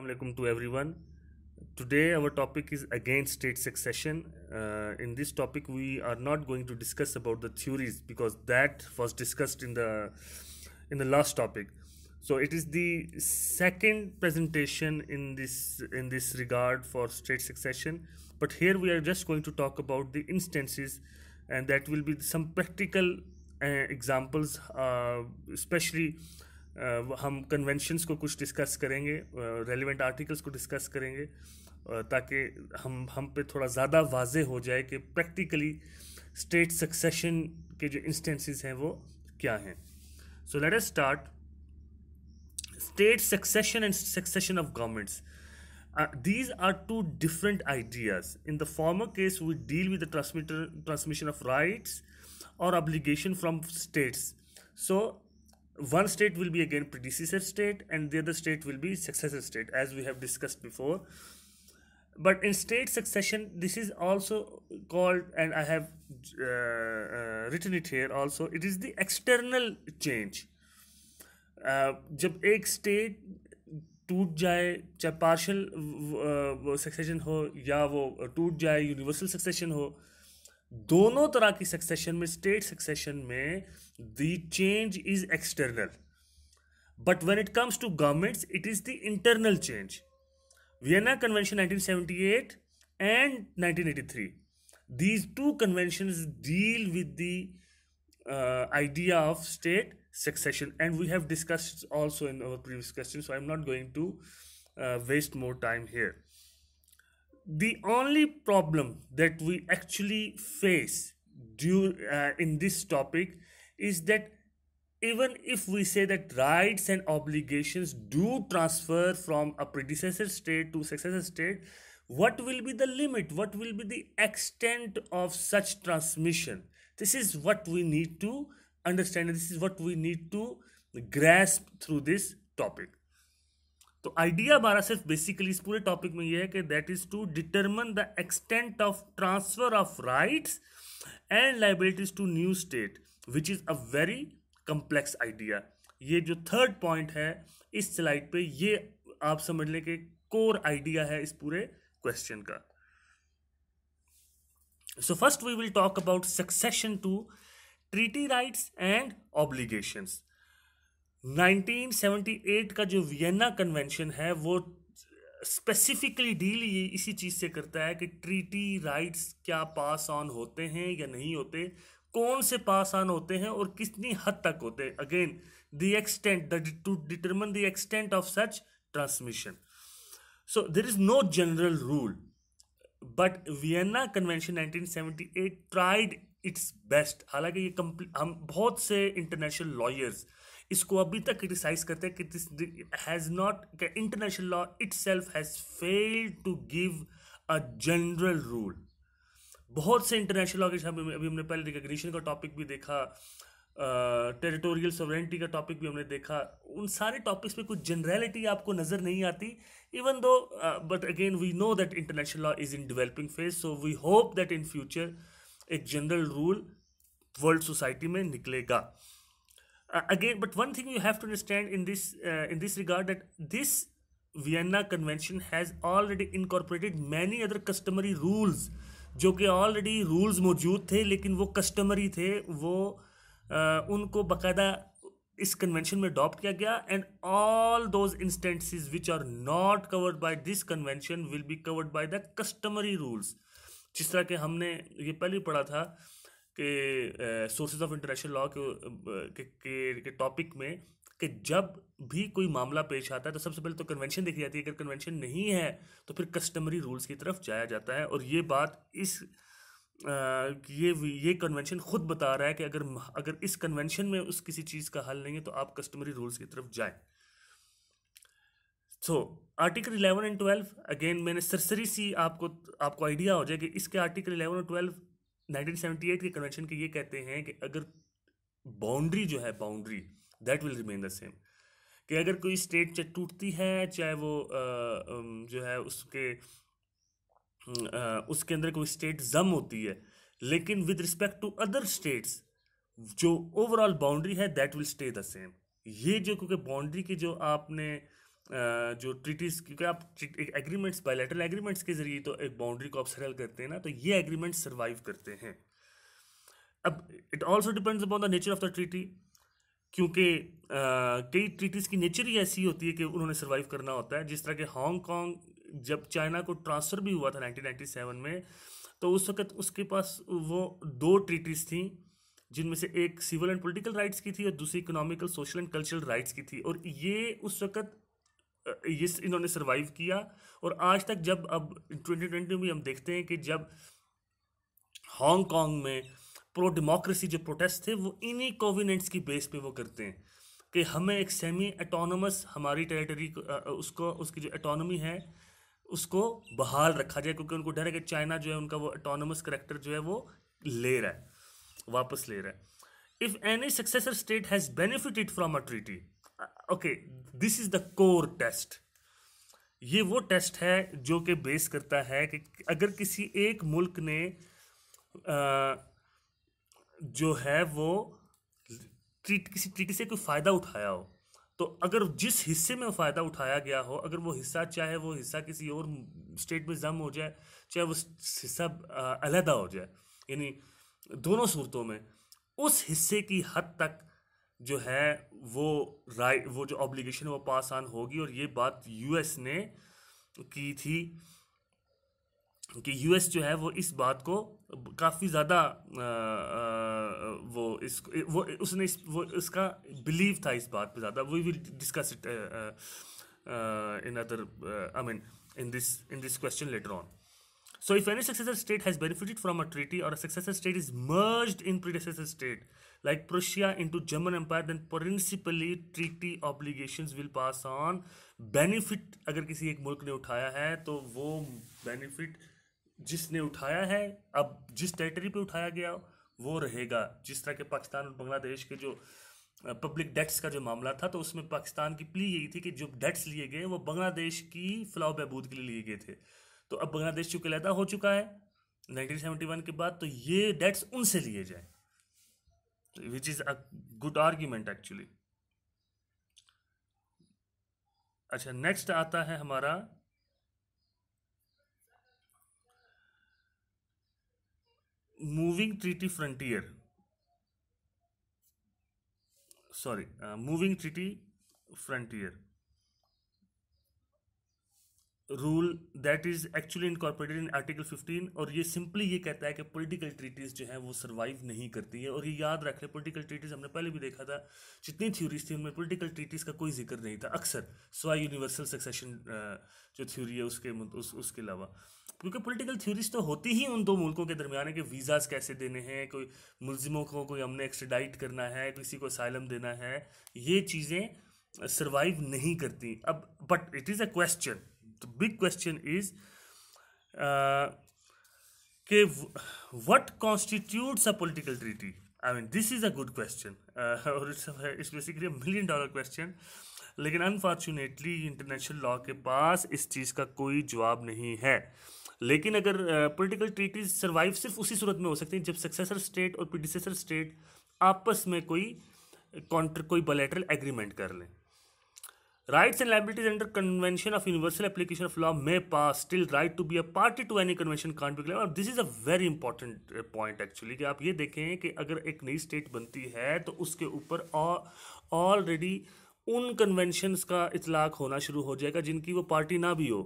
Assalamualaikum to everyone. Today our topic is again state succession. In this topic we are not going to discuss about the theories because that was discussed in the last topic. So it is the second presentation in this regard for state succession. But here we are just going to talk about the instances, and that will be some practical examples, especially हम conventions को कुछ discuss करेंगे, relevant articles को discuss करेंगे, ताकि हम पे थोड़ा ज़्यादा वाजे हो जाए कि प्रैक्टिकली स्टेट सक्सेशन के जो इंस्टेंसेस हैं वो क्या हैं. So let us start. State succession and succession of governments. These are two different ideas. In the former case, we deal with the transmission of rights or obligation from states. So, one state will be again predecessor state, and the other state will be successor state, as we have discussed before. But in state succession, this is also called, and I have written it here also, it is the external change. जब एक state टूट जाए, चाहे partial succession हो या वो टूट जाए, यूनिवर्सल सक्सेशन हो, दोनों तरह की सक्सेशन में, स्टेट सक्सेशन में the change is external. But when it comes to governments, it is the internal change. Vienna convention 1978 and 1983, these two conventions deal with the idea of state succession, and we have discussed also in our previous questions, so I'm not going to waste more time here. The only problem that we actually face in this topic is that even if we say that rights and obligations do transfer from a predecessor state to successor state, what will be the limit? What will be the extent of such transmission? This is what we need to understand. This is what we need to grasp through this topic. तो idea हमारा सिर्फ basically इस पूरे topic में ये है कि that is to determine the extent of transfer of rights and liabilities to new state, which is a very complex idea. ये जो थर्ड पॉइंट है इस स्लाइड पे, ये आप समझ लें कि कोर आइडिया है इस पूरे क्वेश्चन का. So first we will talk about succession to treaty rights and obligations. 1978 का जो वियना कन्वेंशन है वो स्पेसिफिकली डील इसी चीज़ से करता है कि ट्रीटी राइट्स क्या पास ऑन होते हैं या नहीं होते, कौन से पास ऑन होते हैं और कितनी हद तक होते हैं. Again the extent, to determine the extent of such transmission. So there is no general rule, but Vienna convention 1978 tried its best. हालांकि ये हम बहुत से इंटरनेशनल लॉयर्स इसको अभी तक क्रिटिसाइज करते हैं कि this has not, international law itself has failed to give a general rule. बहुत से इंटरनेशनल लॉ के अभी हमने पहले रिकग्निशन का टॉपिक भी देखा, टेरिटोरियल सॉवरेनिटी का टॉपिक भी हमने देखा. उन सारे टॉपिक्स पे कुछ जनरलिटी आपको नज़र नहीं आती, even though, but again we know that international law is in developing phase. So we hope that in future एक जनरल रूल वर्ल्ड सोसाइटी में निकलेगा. Again, but one thing you have to understand in this regard, that this Vienna Convention has already incorporated many other customary rules, जो कि already rules मौजूद थे लेकिन वो customary थे, वो उनको बाकायदा इस कन्वेंशन में अडॉप्ट किया गया. And all those instances which are not covered by this convention will be covered by the customary rules. जिस तरह के हमने ये पहले पढ़ा था कि सोर्सेज ऑफ इंटरनेशनल लॉ के टॉपिक में, कि जब भी कोई मामला पेश आता है तो सबसे पहले तो कन्वेंशन देखी जाती है. अगर कन्वेंशन नहीं है तो फिर कस्टमरी रूल्स की तरफ जाया जाता है. और ये बात ये कन्वेंशन खुद बता रहा है कि अगर इस कन्वेंशन में उस किसी चीज़ का हल नहीं है तो आप कस्टमरी रूल्स की तरफ जाएं. सो आर्टिकल 11 एंड 12, अगेन मैंने सरसरी सी आपको आइडिया हो जाए कि इसके आर्टिकल 11 और 12 1978 के कन्वेंशन के ये कहते हैं कि अगर बाउंड्री जो है, boundary that will remain the same, कि अगर कोई स्टेट चाहे टूटती है, चाहे वो जो है उसके अंदर कोई स्टेट जम होती है, लेकिन with respect to other states जो ओवरऑल बाउंड्री है that will stay the same. ये जो, क्योंकि बाउंड्री की जो आपने जो ट्रीटीज, क्योंकि आप एग्रीमेंट्स, बायलैटरल एग्रीमेंट्स के जरिए तो एक बाउंड्री को आप सेटल करते हैं ना, तो ये एग्रीमेंट्स सर्वाइव करते हैं। अब it also depends upon the nature of the treaty, क्योंकि कई ट्रीटीज की नेचर ही ऐसी होती है कि उन्होंने सर्वाइव करना होता है। जिस तरह के हांगकांग जब चाइना को ट्रांसफ़र भी हुआ था 1997 में, तो उस वक्त उसके पास वो दो ट्रीटीज थी, जिनमें से एक सिविल एंड पॉलिटिकल राइट्स की थी और दूसरी economical, social and cultural rights की थी। और ये उस वक्त ये इन्होंने सर्वाइव किया। और आज तक जब अब 2020 में हम देखते हैं कि जब हांगकांग में प्रो डेमोक्रेसी जो प्रोटेस्ट थे, वो इन्हीं कोविनेंट्स की बेस पे वो करते हैं कि हमें एक सेमी एटोनमस हमारी टेरिटरी उसको, उसकी जो एटोनमी है उसको बहाल रखा जाए, क्योंकि उनको डर है कि चाइना जो है उनका वो एटोनमस करेक्टर जो है वो ले रहा है, वापस ले रहा है। If any successor state has benefited from a treaty, okay, this is the core test. ये वो टेस्ट है जो कि बेस करता है कि अगर किसी एक मुल्क ने जो है वो किसी ट्रीटी से कोई फ़ायदा उठाया हो, तो अगर जिस हिस्से में फ़ायदा उठाया गया हो, अगर वो हिस्सा, चाहे वो हिस्सा किसी और स्टेट में जम हो जाए, चाहे वो हिस्सा अलहदा हो जाए, यानी दोनों सूरतों में उस हिस्से की हद तक जो है वो राइट, वो जो ऑब्लिगेशन है वो पास ऑन होगी। और ये बात यूएस ने की थी कि यूएस जो है वो इस बात को काफ़ी ज़्यादा वो उसने वो उसका बिलीव था इस बात पे ज़्यादा। We will discuss it in other, I mean in this question later on. So if any successor state has benefited from a treaty or a successor state is merged in predecessor state like Prussia into German Empire, then principally treaty obligations will pass on. Benefit अगर किसी एक मुल्क ने उठाया है तो वो benefit जिसने उठाया है, अब जिस टेरिटरी पे उठाया गया वो रहेगा। जिस तरह के पाकिस्तान और बांग्लादेश के जो पब्लिक डेट्स का जो मामला था, तो उसमें पाकिस्तान की प्ली यही थी कि जो डेट्स लिए गए वो बांग्लादेश की फलाह बहबूद के लिए लिए गए थे। तो अब बांग्लादेश चूंकि अलहदा हो चुका है 1971 के बाद, तो ये डेट्स उनसे लिए जाए, which is a good argument actually. अच्छा, नेक्स्ट आता है हमारा moving treaty frontier, sorry, moving treaty frontier rule that is actually incorporated in article 15। और ये सिंपली ये कहता है कि पॉलिटिकल ट्रीटीज जो है वो सर्वाइव नहीं करती है। और ये याद रख ले, पॉलिटिकल ट्रीटीज हमने पहले भी देखा था, जितनी थ्योरीज थी उनमें पॉलिटिकल ट्रीटीज का कोई जिक्र नहीं था अक्सर, स्वाई यूनिवर्सल सक्सेशन जो थ्योरी है उसके अलावा। क्योंकि पॉलिटिकल थ्योरीज तो होती ही उन दो मुल्कों के दरमियान है कि वीज़ाज कैसे देने हैं, कोई मुलजिमों को कोई हमने एक्सट्राडाइट करना है, किसी को असाइलम देना है, ये चीज़ें सर्वाइव नहीं करती। अब but it is a question, the big question is कि what constitutes a political treaty? I mean, this is a good question और it's basically $1 million question। लेकिन अनफॉर्चुनेटली इंटरनेशनल लॉ के पास इस चीज़ का कोई जवाब नहीं है। लेकिन अगर पॉलिटिकल ट्रीटीज सर्वाइव सिर्फ उसी सूरत में हो सकती हैं जब सक्सेसर स्टेट और प्रीडिसेसर स्टेट आपस में कोई बायलैटरल एग्रीमेंट कर लें। Rights and liabilities under Convention of Universal Application of Law may pass. Still, right to be a party to any convention can't be claimed. और this is a very important point actually, कि आप ये देखें कि अगर एक नई state बनती है तो उसके ऊपर ऑलरेडी उन कन्वेंशंस का इतलाक होना शुरू हो जाएगा जिनकी वो पार्टी ना भी हो।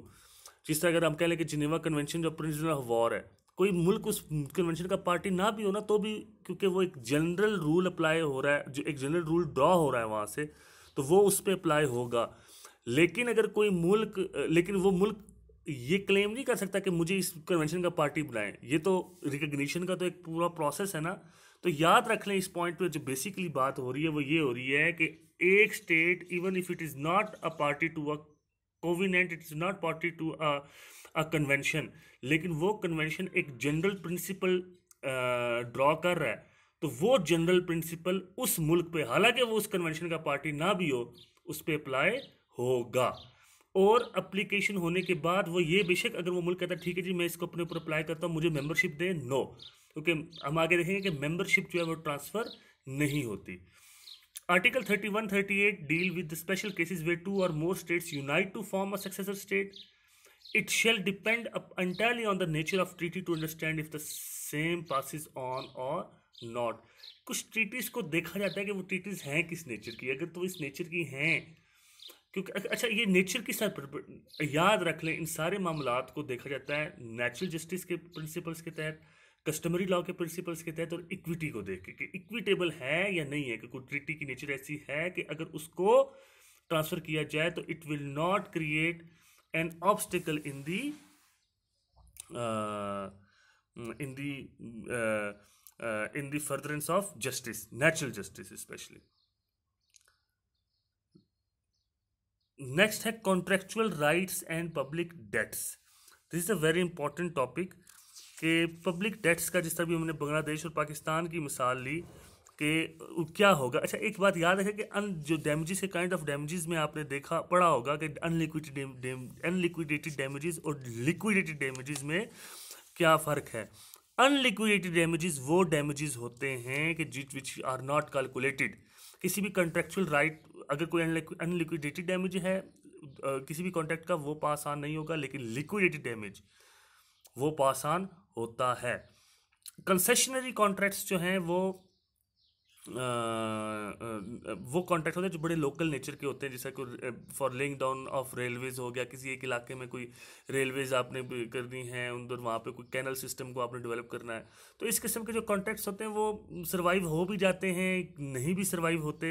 जिस तरह अगर हम कह लें कि जिनेवा कन्वेंशन जो प्रिजनर ऑफ वॉर है, कोई मुल्क उस कन्वेंशन का पार्टी ना भी हो ना, तो भी क्योंकि वो एक जनरल रूल अप्लाई हो रहा है, जो एक जनरल रूल ड्रॉ हो रहा है वहाँ से, तो वो उस पर अप्लाई होगा। लेकिन अगर कोई मुल्क, लेकिन वो मुल्क ये क्लेम नहीं कर सकता कि मुझे इस कन्वेंशन का पार्टी बनाएं। ये तो रिकग्निशन का तो एक पूरा प्रोसेस है ना। तो याद रख लें इस पॉइंट पे जो बेसिकली बात हो रही है वो ये हो रही है कि एक state, even if it is not a party to a covenant, it is not party to a convention, लेकिन वो कन्वेंशन एक जनरल प्रिंसिपल ड्रॉ कर रहा है, तो वो जनरल प्रिंसिपल उस मुल्क पे, हालांकि वो उस कन्वेंशन का पार्टी ना भी हो, उस पर अप्लाई होगा। और अप्लीकेशन होने के बाद वो ये बेशक अगर वो मुल्क कहता है ठीक है जी मैं इसको अपने ऊपर अप्लाई करता हूँ, मुझे मेंबरशिप दे, नो, क्योंकि हम आगे देखेंगे कि मेंबरशिप जो है वो ट्रांसफ़र नहीं होती। Article 3138 deal with the special cases where two or more states unite to form a successor state. It shall depend entirely on the nature of treaty to understand if the same passes on or not. कुछ treaties को देखा जाता है कि वो treaties हैं किस nature की, अगर तो इस नेचर की हैं, क्योंकि अच्छा ये नेचर की सर याद रख लें, इन सारे मामलात को देखा जाता है नेचुरल जस्टिस के प्रिंसिपल्स के तहत, कस्टमरी लॉ के प्रिंसिपल्स के तहत, और इक्विटी को देख के कि इक्विटेबल है या नहीं है, कि कोई ट्रीटी की नेचर ऐसी है कि अगर उसको ट्रांसफर किया जाए तो it will not create an obstacle in the in the furtherance of justice, natural justice especially. Next है contractual rights and public debts. This is a very important topic कि पब्लिक डेट्स का, जिस तरह भी हमने बांग्लादेश और पाकिस्तान की मिसाल ली कि क्या होगा। अच्छा एक बात याद रखें कि जो डैमेजेस के काइंड ऑफ डैमेजेस में आपने देखा पढ़ा होगा कि अनलिक्विडेटेड डैमेजेस और लिक्विडेटेड डैमेजेस में क्या फ़र्क है। अनलिक्विडेटेड डैमेजेस वो डैमेजेस होते हैं कि विच आर नॉट कैलकुलेटेड। किसी भी कॉन्ट्रेक्चुअल राइट, अगर कोई अनलिक्विडेटेड डैमेज है किसी भी कॉन्ट्रैक्ट का, वो पास ऑन नहीं होगा, लेकिन लिक्विडेटेड डैमेज वो पास ऑन होता है। कंसेशनरी कॉन्ट्रैक्ट्स जो हैं वो कॉन्ट्रैक्ट होते हैं जो बड़े लोकल नेचर के होते हैं, जैसे कोई for laying down of railways हो गया, किसी एक इलाके में कोई रेलवेज आपने करनी है, उधर वहाँ पे कोई कैनल सिस्टम को आपने डेवलप करना है, तो इस किस्म के जो कॉन्ट्रैक्ट्स होते हैं वो सर्वाइव हो भी जाते हैं, नहीं भी सर्वाइव होते,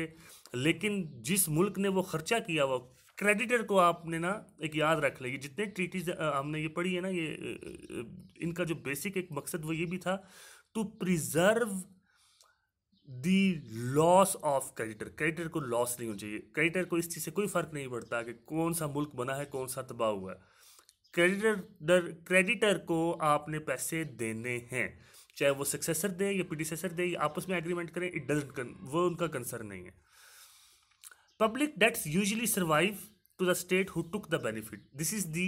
लेकिन जिस मुल्क ने वो खर्चा किया वो क्रेडिटर को आपने ना एक याद रख लेगी। जितने ट्रीटीज हमने ये पढ़ी है ना, ये इनका जो बेसिक एक मकसद वो ये भी था to preserve the loss of creditor. Creditor को लॉस नहीं होना चाहिए। क्रेडिटर को इस चीज़ से कोई फर्क नहीं पड़ता कि कौन सा मुल्क बना है, कौन सा तबाह हुआ है। क्रेडिटर को आपने पैसे देने हैं, चाहे वो सक्सेसर दे या प्रीडिसेसर दे, या आपस में एग्रीमेंट करें, इट डजंट, वो उनका कंसर्न नहीं है। Public debts usually survive to the state who took the benefit. This is the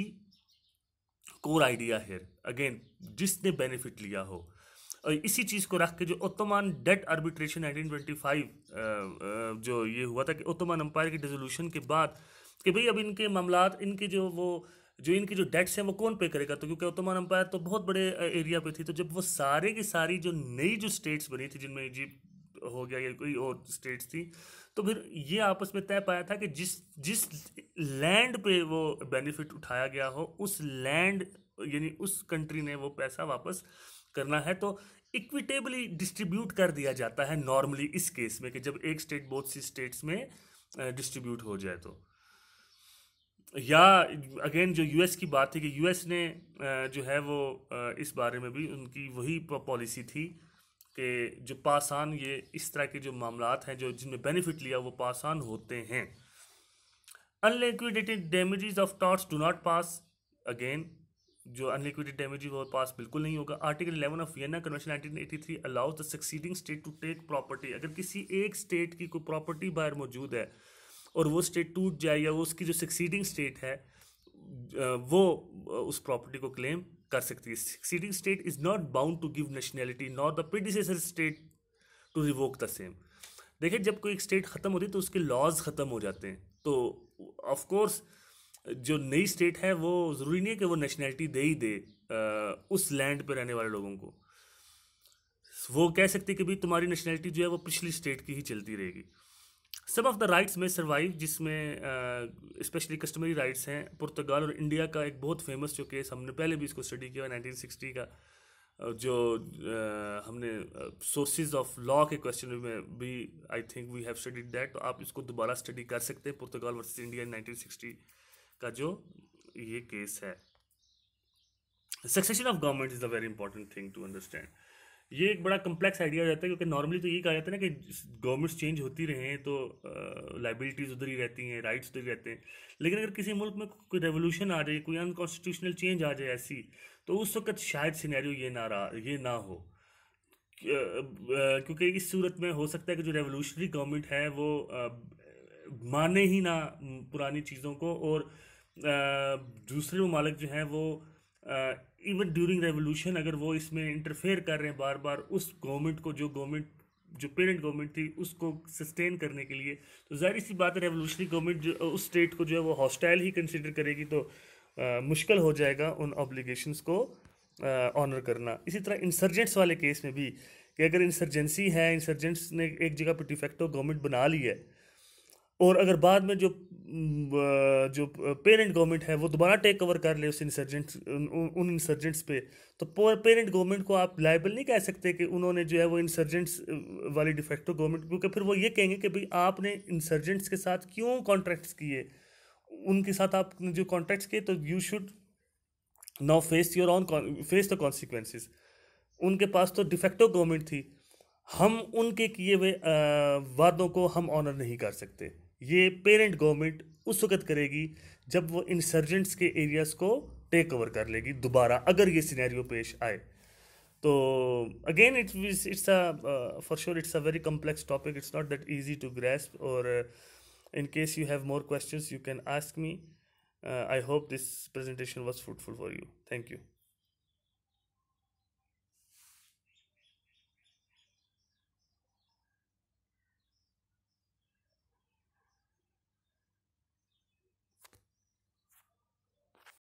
core idea here again, जिसने बेनिफिट लिया हो। और इसी चीज़ को रख के जो ओटोमन डेट आर्बिट्रेशन 1925 जो ये हुआ था कि ओटोमन एम्पायर की डिसोल्यूशन के बाद कि भाई अब इनके मामलात, इनके इनकी जो डेट्स हैं वो कौन पे करेगा, तो क्योंकि ओटोमन एम्पायर तो बहुत बड़े एरिया पे थी, तो जब वो सारे की सारी जो नई जो स्टेट्स बनी थी, जिनमें इजिप्ट हो गया या कोई और स्टेट्स थी, तो फिर ये आपस में तय पाया था कि जिस लैंड पे वो बेनिफिट उठाया गया हो, उस लैंड यानी उस कंट्री ने वो पैसा वापस करना है, तो इक्विटेबली डिस्ट्रीब्यूट कर दिया जाता है नॉर्मली इस केस में, कि जब एक स्टेट बहुत सी स्टेट्स में डिस्ट्रीब्यूट हो जाए तो। या अगेन जो यूएस की बात थी कि यूएस ने जो है वो इस बारे में भी उनकी वही पॉलिसी थी कि जो पास ऑन, ये इस तरह के जो मामलात हैं जो जिनमें बेनिफिट लिया वो पास ऑन होते हैं। Unliquidated damages of torts do not pass. Again जो अनलिक्विडेटेड डैमेज वो पास बिल्कुल नहीं होगा। Article 11 of Vienna convention 1983 allows the succeeding state to take property. अगर किसी एक स्टेट की कोई प्रॉपर्टी बाहर मौजूद है और वो स्टेट टूट जाए, या वो उसकी जो सक्सीडिंग स्टेट है वो उस प्रॉपर्टी को क्लेम कर सकती है। Succeeding state is not bound to give nationality not the predecessor state to revoke the same. देखिए जब कोई एक स्टेट ख़त्म होती है तो उसके लॉज ख़त्म हो जाते हैं, तो ऑफ कोर्स जो नई स्टेट है वो ज़रूरी नहीं है कि वो नेशनैलिटी दे ही दे उस लैंड पे रहने वाले लोगों को। वो कह सकती है कि भाई तुम्हारी नेशनैलिटी जो है वो पिछली स्टेट की ही चलती रहेगी। सम ऑफ द राइट्स में सर्वाइव, जिसमें स्पेशली कस्टमरी राइट्स हैं। पुर्तगाल और इंडिया का एक बहुत फेमस जो केस, हमने पहले भी इसको स्टडी किया 1960 का, जो हमने सोर्सेज ऑफ लॉ के क्वेश्चन में भी I think we have studied that, तो आप इसको दोबारा स्टडी कर सकते हैं। पुर्तगाल वर्सेस इंडिया 1960 का जो ये केस है। Succession of government is a very important thing to understand. ये एक बड़ा कम्प्लेक्स आइडिया हो जाता है, क्योंकि नॉर्मली तो ये कहा जाता है ना कि गवर्नमेंट्स चेंज होती रहे तो लाइबिलिटीज़ उधर ही रहती हैं, राइट्स उधर ही रहते हैं। लेकिन अगर किसी मुल्क में कोई रेवोल्यूशन आ जाए, कोई अनकॉन्स्टिट्यूशनल चेंज आ जाए ऐसी, तो उस वक्त शायद सिनेरियो ये ना हो, क्योंकि इस सूरत में हो सकता है कि जो रेवोल्यूशनरी गवर्नमेंट है वो माने ही ना पुरानी चीज़ों को, और दूसरे ममालिक जो हैं वो इवन ड्यूरिंग रेवोल्यूशन अगर वो इसमें इंटरफेयर कर रहे हैं बार बार उस गवर्नमेंट को, जो गवर्नमेंट जो पेरेंट गवर्नमेंट थी उसको सस्टेन करने के लिए, तो जाहिर सी बात है रेवोल्यूशनरी गवर्नमेंट जो उस स्टेट को जो है वो हॉस्टाइल ही कंसिडर करेगी, तो मुश्किल हो जाएगा उन ऑब्लिगेशंस को ऑनर करना। इसी तरह इंसर्जेंट्स वाले केस में भी, कि अगर इंसर्जेंसी है, इंसर्जेंट्स ने एक जगह पर डिफेक्टो गवर्नमेंट बना ली है, और अगर बाद में जो पेरेंट गवर्नमेंट है वो दोबारा टेक ओवर कर ले उस इंसर्जेंट्स उन इंसर्जेंट्स पे, तो पेरेंट गवर्नमेंट को आप लाइबल नहीं कह सकते कि उन्होंने जो है वो इंसर्जेंट्स वाली डिफेक्टो गवर्नमेंट, क्योंकि फिर वो ये कहेंगे कि भाई आपने इंसर्जेंट्स के साथ क्यों कॉन्ट्रैक्ट्स किए, उनके साथ आपने जो कॉन्ट्रैक्ट्स किए, तो you should now face your on, face the consequences. उनके पास तो डिफेक्टो गवर्नमेंट थी, हम उनके किए हुए वादों को हम ऑनर नहीं कर सकते। ये पेरेंट गवर्नमेंट उस वक्त करेगी जब वो इंसर्जेंट्स के एरियाज को टेक ओवर कर लेगी दोबारा, अगर ये सिनेरियो पेश आए। तो again it's a for sure it's a very complex topic, it's not that easy to grasp, और in case you have more questions you can ask me. I hope this presentation was fruitful for you. Thank you.